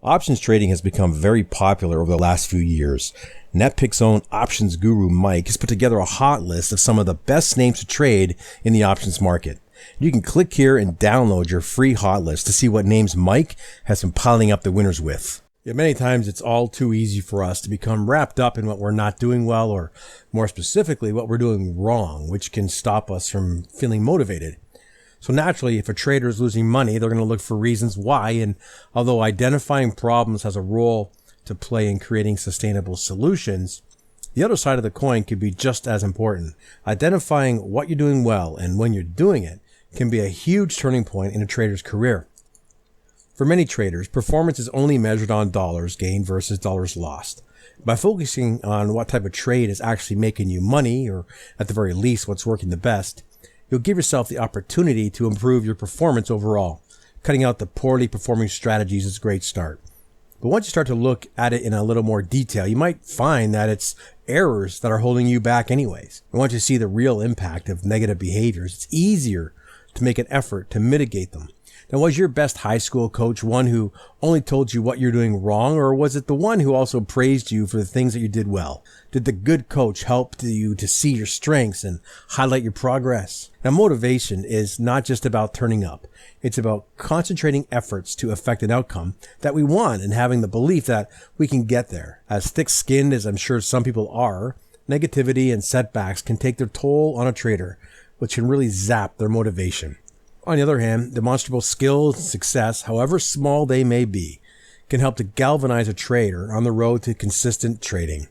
Options trading has become very popular over the last few years. NetPic's own options guru Mike has put together a hot list of some of the best names to trade in the options market. You can click here and download your free hot list to see what names Mike has been piling up the winners with. Yeah, many times it's all too easy for us to become wrapped up in what we're not doing well, or more specifically, what we're doing wrong, which can stop us from feeling motivated. So naturally, if a trader is losing money, they're going to look for reasons why, and although identifying problems has a role to play in creating sustainable solutions, the other side of the coin could be just as important. Identifying what you're doing well and when you're doing it can be a huge turning point in a trader's career. For many traders, performance is only measured on dollars gained versus dollars lost. By focusing on what type of trade is actually making you money, or at the very least what's working the best, you'll give yourself the opportunity to improve your performance overall. Cutting out the poorly performing strategies is a great start. But once you start to look at it in a little more detail, you might find that it's errors that are holding you back anyways. And once you see the real impact of negative behaviors, it's easier to make an effort to mitigate them. Now, was your best high school coach one who only told you what you're doing wrong, or was it the one who also praised you for the things that you did well? Did the good coach help you to see your strengths and highlight your progress? Now, motivation is not just about turning up. It's about concentrating efforts to affect an outcome that we want and having the belief that we can get there. As thick-skinned as I'm sure some people are, negativity and setbacks can take their toll on a trader, which can really zap their motivation. On the other hand, demonstrable skills and success, however small they may be, can help to galvanize a trader on the road to consistent trading.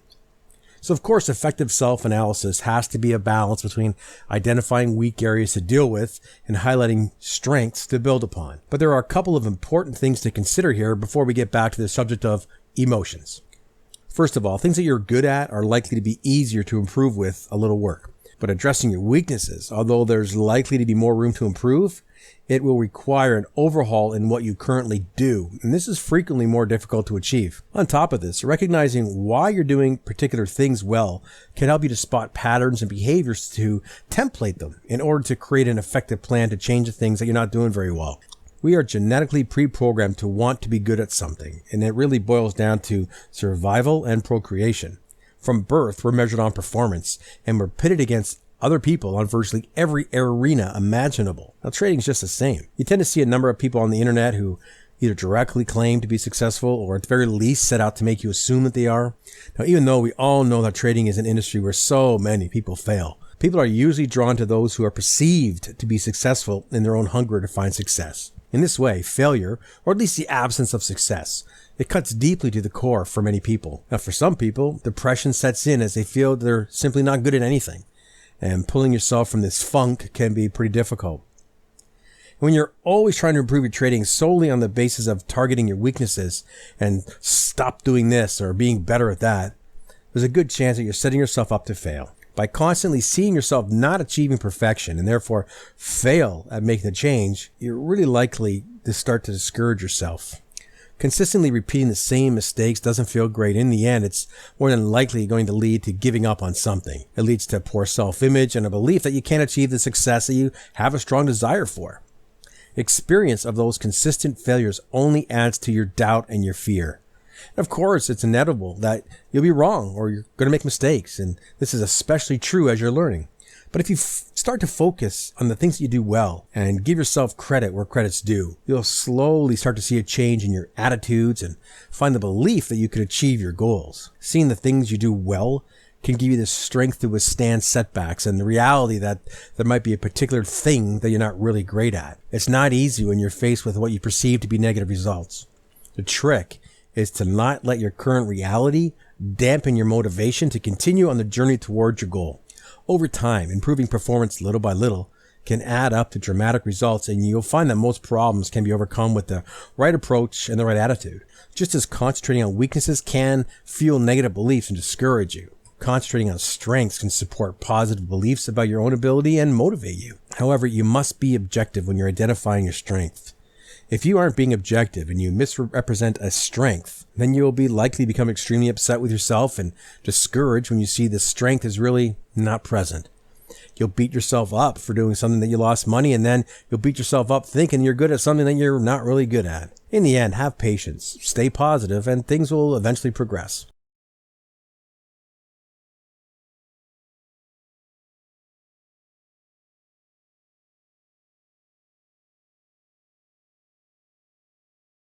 So of course, effective self-analysis has to be a balance between identifying weak areas to deal with and highlighting strengths to build upon. But there are a couple of important things to consider here before we get back to the subject of emotions. First of all, things that you're good at are likely to be easier to improve with a little work. But addressing your weaknesses, although there's likely to be more room to improve, it will require an overhaul in what you currently do, and this is frequently more difficult to achieve. On top of this, recognizing why you're doing particular things well can help you to spot patterns and behaviors to template them in order to create an effective plan to change the things that you're not doing very well. We are genetically pre-programmed to want to be good at something, and it really boils down to survival and procreation. From birth, we're measured on performance, and we're pitted against other people on virtually every arena imaginable. Now, trading is just the same. You tend to see a number of people on the internet who either directly claim to be successful or at the very least set out to make you assume that they are. Now, even though we all know that trading is an industry where so many people fail, people are usually drawn to those who are perceived to be successful in their own hunger to find success. In this way, failure, or at least the absence of success, it cuts deeply to the core for many people. Now, for some people, depression sets in as they feel they're simply not good at anything. And pulling yourself from this funk can be pretty difficult. When you're always trying to improve your trading solely on the basis of targeting your weaknesses and stop doing this or being better at that, there's a good chance that you're setting yourself up to fail. By constantly seeing yourself not achieving perfection and therefore fail at making the change, you're really likely to start to discourage yourself. Consistently repeating the same mistakes doesn't feel great. In the end, it's more than likely going to lead to giving up on something. It leads to poor self-image and a belief that you can't achieve the success that you have a strong desire for. Experience of those consistent failures only adds to your doubt and your fear. And of course, it's inevitable that you'll be wrong or you're going to make mistakes, and this is especially true as you're learning. But if you start to focus on the things that you do well and give yourself credit where credit's due, you'll slowly start to see a change in your attitudes and find the belief that you could achieve your goals. Seeing the things you do well can give you the strength to withstand setbacks and the reality that there might be a particular thing that you're not really great at. It's not easy when you're faced with what you perceive to be negative results. The trick is to not let your current reality dampen your motivation to continue on the journey towards your goal. Over time, improving performance little by little can add up to dramatic results, and you'll find that most problems can be overcome with the right approach and the right attitude. Just as concentrating on weaknesses can fuel negative beliefs and discourage you, concentrating on strengths can support positive beliefs about your own ability and motivate you. However, you must be objective when you're identifying your strengths. If you aren't being objective and you misrepresent a strength, then you'll be likely to become extremely upset with yourself and discouraged when you see the strength is really not present. You'll beat yourself up for doing something that you lost money, and then you'll beat yourself up thinking you're good at something that you're not really good at. In the end, have patience, stay positive, and things will eventually progress.